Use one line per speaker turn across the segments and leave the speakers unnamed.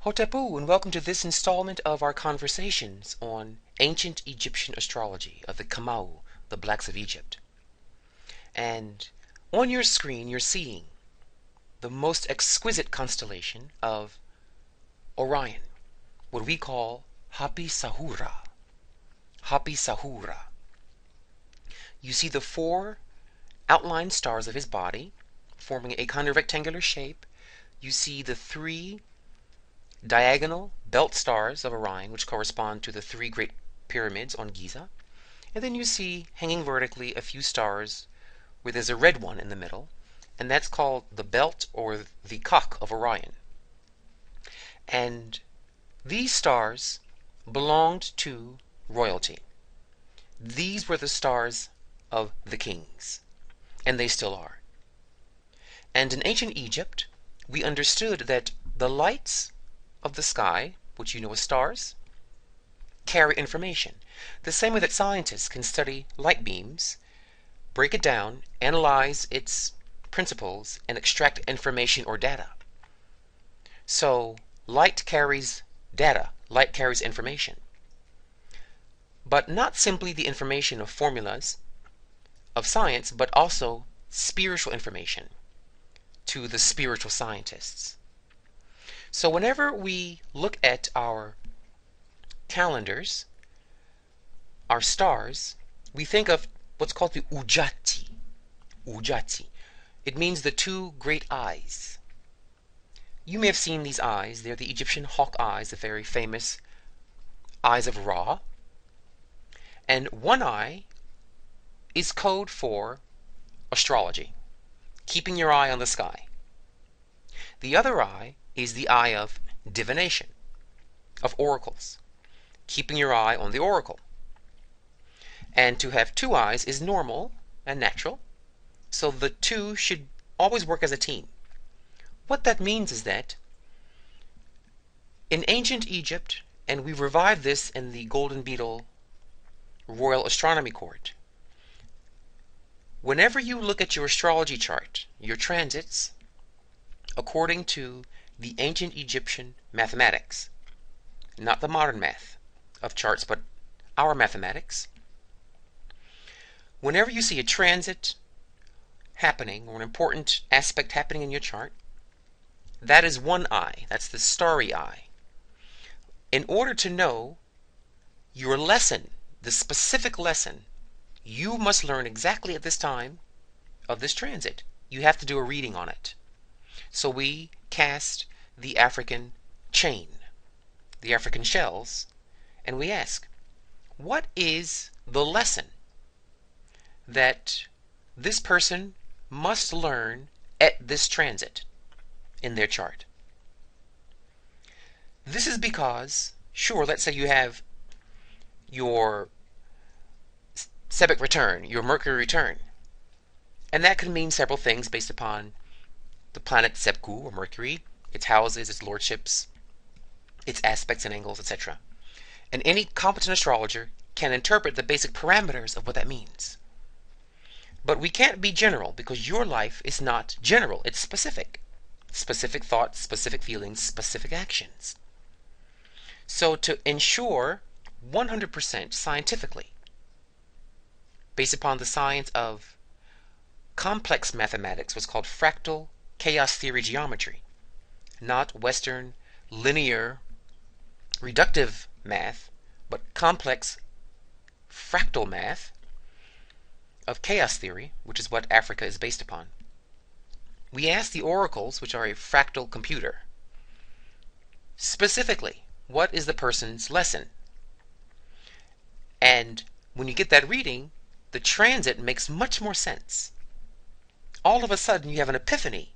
Hotapu, and welcome to this installment of our conversations on ancient Egyptian astrology of the Kamau, the Blacks of Egypt. And on your screen, you're seeing the most exquisite constellation of Orion, what we call Hapi Sahura. Hapi Sahura. You see the four outlined stars of his body forming a kind of rectangular shape. You see the three diagonal belt stars of Orion, which correspond to the three great pyramids on Giza. And then you see, hanging vertically, a few stars where there's a red one in the middle, and that's called the belt or the cock of Orion. And these stars belonged to royalty. These were the stars of the kings, and they still are. And in ancient Egypt, we understood that the lights of the sky, which you know as stars, carry information. The same way that scientists can study light beams, break it down, analyze its principles, and extract information or data. So light carries data, light carries information. But not simply the information of formulas of science, but also spiritual information to the spiritual scientists. So whenever we look at our calendars, our stars, we think of what's called the Ujati. Ujati. It means the two great eyes. You may have seen these eyes. They're the Egyptian hawk eyes, the very famous eyes of Ra. And one eye is code for astrology, keeping your eye on the sky. The other eye is the eye of divination, of oracles, keeping your eye on the oracle. And to have two eyes is normal and natural, so the two should always work as a team. What that means is that in ancient Egypt, and we revived this in the Golden Beetle Royal Astronomy Court, whenever you look at your astrology chart, your transits, according to the ancient Egyptian mathematics, not the modern math of charts, but our mathematics, whenever you see a transit happening or an important aspect happening in your chart, that is one eye. That's the starry eye. In order to know your lesson, the specific lesson, you must learn exactly at this time of this transit. You have to do a reading on it. So we cast the African chain, the African shells, and we ask, what is the lesson that this person must learn at this transit in their chart? This is because, sure, let's say you have your Sebec return, your Mercury return, and that can mean several things based upon the planet Sebku, or Mercury, its houses, its lordships, its aspects and angles, etc. And any competent astrologer can interpret the basic parameters of what that means. But we can't be general, because your life is not general, it's specific. Specific thoughts, specific feelings, specific actions. So to ensure 100% scientifically, based upon the science of complex mathematics, what's called fractal chaos theory geometry, not Western linear reductive math, but complex fractal math of chaos theory, which is what Africa is based upon. We ask the oracles, which are a fractal computer, specifically, what is the person's lesson? And when you get that reading, the transit makes much more sense. All of a sudden, you have an epiphany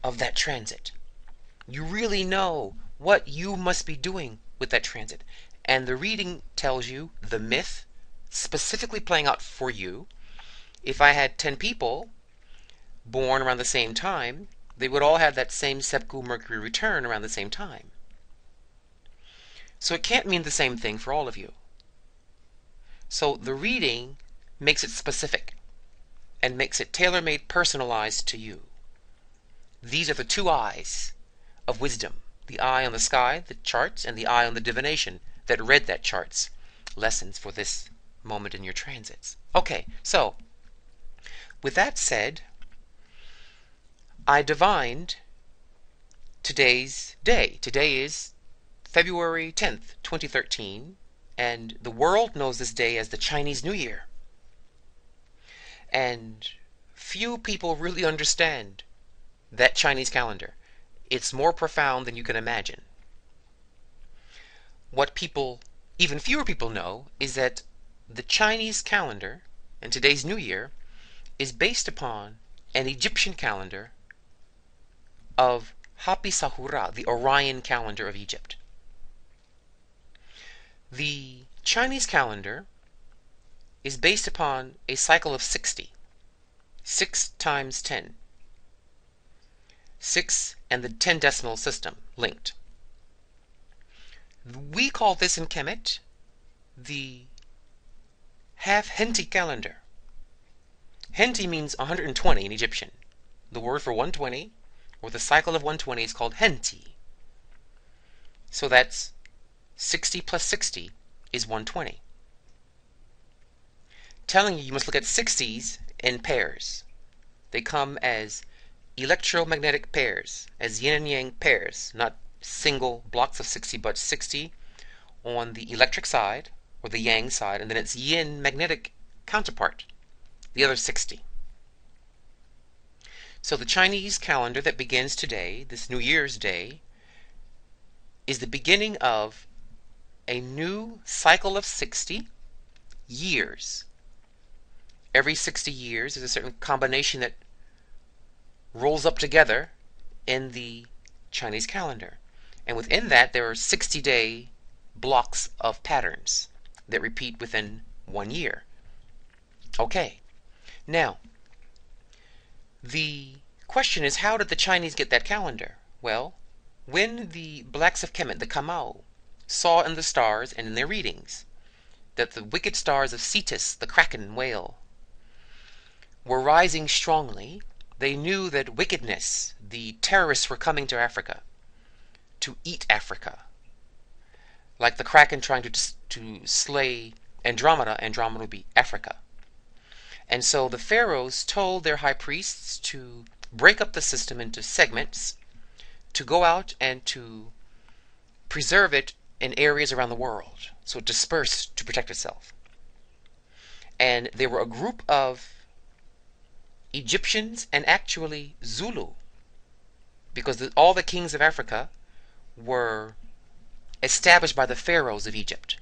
of that transit. You really know what you must be doing with that transit. And the reading tells you the myth specifically playing out for you. If I had 10 people born around the same time, they would all have that same Sebku Mercury return around the same time. So it can't mean the same thing for all of you. So the reading makes it specific and makes it tailor-made, personalized to you. These are the two eyes of wisdom, the eye on the sky, the charts, and the eye on the divination that read that charts. Lessons for this moment in your transits. Okay, so with that said, I divined today's day. Today is February 10th, 2013, and the world knows this day as the Chinese New Year. And few people really understand that Chinese calendar. It's more profound than you can imagine. What people, even fewer people know, is that the Chinese calendar and today's New Year is based upon an Egyptian calendar of Hapi Sahura, the Orion calendar of Egypt. The Chinese calendar is based upon a cycle of 60. 6 times 10. 6 and the 10 decimal system linked. We call this in Kemet the half-Henti calendar. Henti means 120 in Egyptian. The word for 120, or the cycle of 120, is called Henti. So that's 60 plus 60 is 120. Telling you must look at 60s in pairs. They come as electromagnetic pairs, as yin and yang pairs, not single blocks of 60, but 60 on the electric side, or the yang side, and then its yin magnetic counterpart, the other 60. So the Chinese calendar that begins today, this New Year's Day, is the beginning of a new cycle of 60 years. Every 60 years is a certain combination that rolls up together in the Chinese calendar. And within that, there are 60-day blocks of patterns that repeat within 1 year. Okay, now, the question is, how did the Chinese get that calendar? Well, when the blacks of Kemet, the Kamau, saw in the stars and in their readings that the wicked stars of Cetus, the kraken whale, were rising strongly, they knew that wickedness, the terrorists, were coming to Africa to eat Africa. Like the kraken trying to slay Andromeda, Andromeda would be Africa. And so the pharaohs told their high priests to break up the system into segments, to go out and to preserve it in areas around the world, so it dispersed to protect itself. And there were a group of Egyptians and actually Zulu, because all the kings of Africa were established by the pharaohs of Egypt,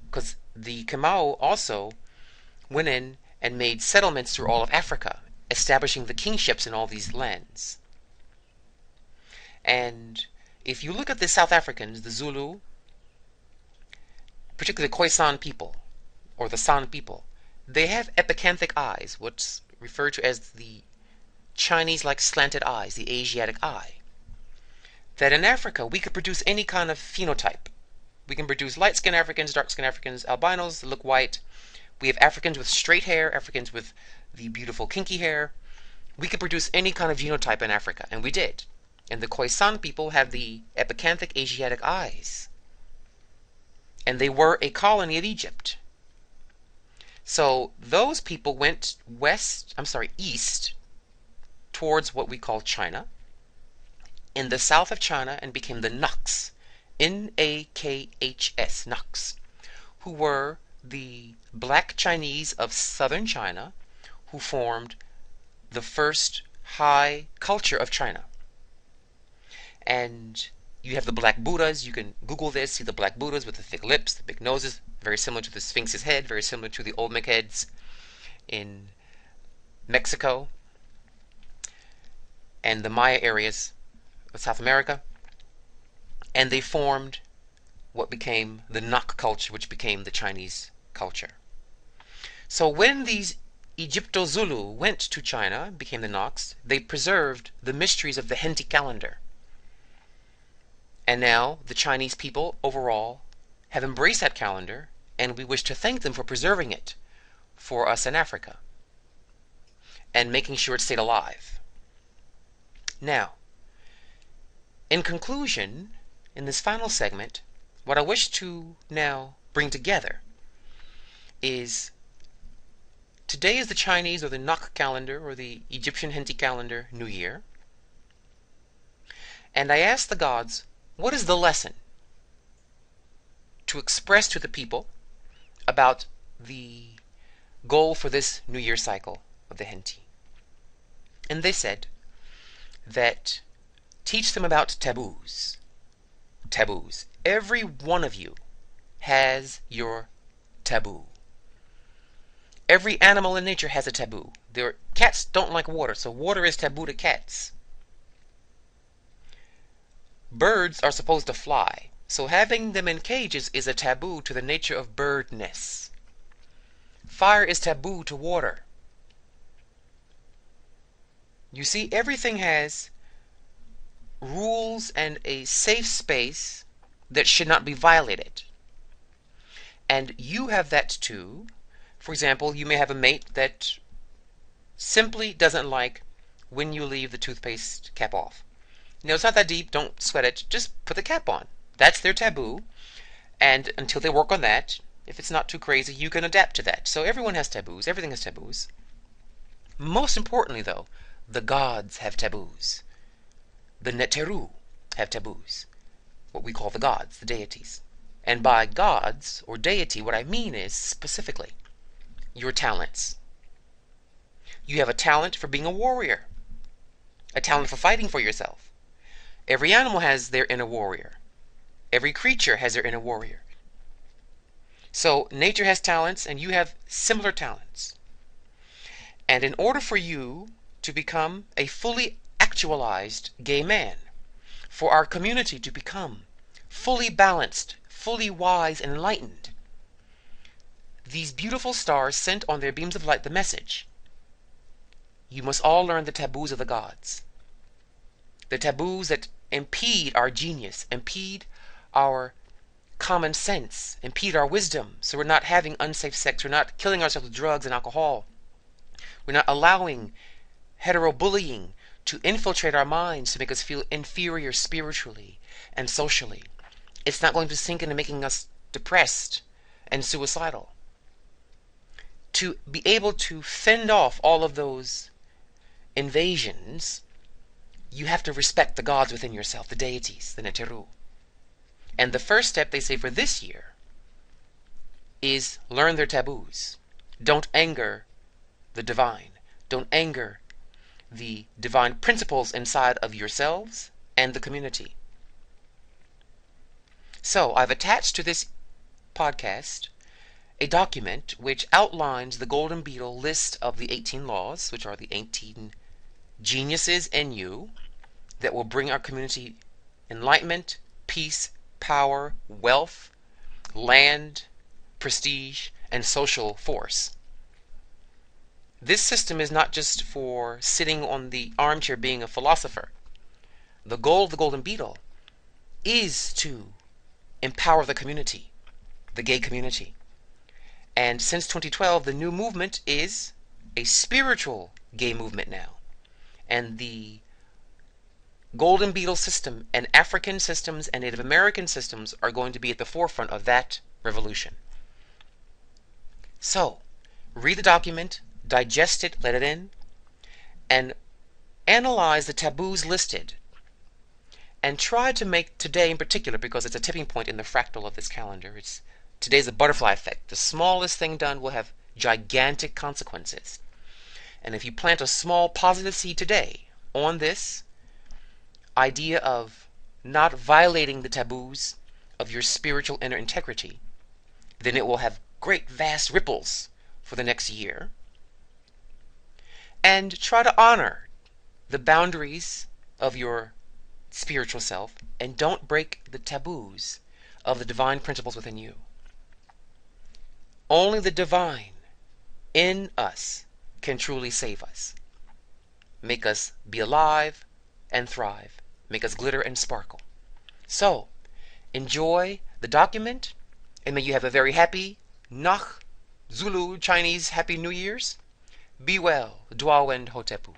because the Kamau also went in and made settlements through all of Africa, establishing the kingships in all these lands. And if you look at the South Africans, the Zulu, particularly the Khoisan people, or the San people, they have epicanthic eyes, what's referred to as the Chinese-like slanted eyes, the Asiatic eye. That in Africa, we could produce any kind of phenotype. We can produce light-skinned Africans, dark-skinned Africans, albinos that look white. We have Africans with straight hair, Africans with the beautiful kinky hair. We could produce any kind of genotype in Africa, and we did. And the Khoisan people have the epicanthic Asiatic eyes. And they were a colony of Egypt. So those people went east towards what we call China, in the south of China, and became the Naks, N-A-K-H-S, Naks, who were the black Chinese of southern China, who formed the first high culture of China. And you have the black Buddhas. You can Google this, see the black Buddhas with the thick lips, the big noses, very similar to the Sphinx's head, very similar to the Olmec heads in Mexico and the Maya areas of South America. And they formed what became the Nak culture, which became the Chinese culture. So when these Egypto-Zulu went to China, became the Naks, they preserved the mysteries of the Henti calendar. And now the Chinese people overall have embraced that calendar, and we wish to thank them for preserving it for us in Africa and making sure it stayed alive. Now, in conclusion, in this final segment, what I wish to now bring together is today is the Chinese or the Nak calendar or the Egyptian Hinti calendar New Year. And I asked the gods, what is the lesson to express to the people about the goal for this New Year cycle of the Hinti? And they said that teach them about taboos. Taboos. Every one of you has your taboo. Every animal in nature has a taboo. Cats don't like water, so water is taboo to cats. Birds are supposed to fly, so having them in cages is a taboo to the nature of birdness. Fire is taboo to water. You see, everything has rules and a safe space that should not be violated. And you have that too. For example, you may have a mate that simply doesn't like when you leave the toothpaste cap off. No, it's not that deep. Don't sweat it. Just put the cap on. That's their taboo. And until they work on that, if it's not too crazy, you can adapt to that. So everyone has taboos. Everything has taboos. Most importantly, though, the gods have taboos. The Neteru have taboos. What we call the gods, the deities. And by gods or deity, what I mean is specifically your talents. You have a talent for being a warrior, a talent for fighting for yourself. Every animal has their inner warrior. Every creature has their inner warrior. So nature has talents and you have similar talents. And in order for you to become a fully actualized gay man, for our community to become fully balanced, fully wise and enlightened, these beautiful stars sent on their beams of light the message. You must all learn the taboos of the gods. The taboos that impede our genius, impede our common sense, impede our wisdom. So we're not having unsafe sex, we're not killing ourselves with drugs and alcohol. We're not allowing hetero-bullying to infiltrate our minds to make us feel inferior spiritually and socially. It's not going to sink into making us depressed and suicidal. To be able to fend off all of those invasions, you have to respect the gods within yourself, the deities, the Neteru. And the first step, they say, for this year is learn their taboos. Don't anger the divine. Don't anger the divine principles inside of yourselves and the community. So I've attached to this podcast a document which outlines the Golden Beetle list of the 18 laws, which are the 18 geniuses in you that will bring our community enlightenment, peace, power, wealth, land, prestige, and social force. This system is not just for sitting on the armchair being a philosopher. The goal of the Golden Beetle is to empower the community, the gay community. And since 2012, the new movement is a spiritual gay movement now. And the Golden Beetle system and African systems and Native American systems are going to be at the forefront of that revolution. So, read the document, digest it, let it in, and analyze the taboos listed. And try to make today in particular, because it's a tipping point in the fractal of this calendar, today's a butterfly effect. The smallest thing done will have gigantic consequences. And if you plant a small positive seed today on this idea of not violating the taboos of your spiritual inner integrity, then it will have great vast ripples for the next year. And try to honor the boundaries of your spiritual self and don't break the taboos of the divine principles within you. Only the divine in us can truly save us, make us be alive and thrive, make us glitter and sparkle. So, enjoy the document, and may you have a very happy Nach Zulu Chinese Happy New Year's. Be well, Dwawend Hotepu.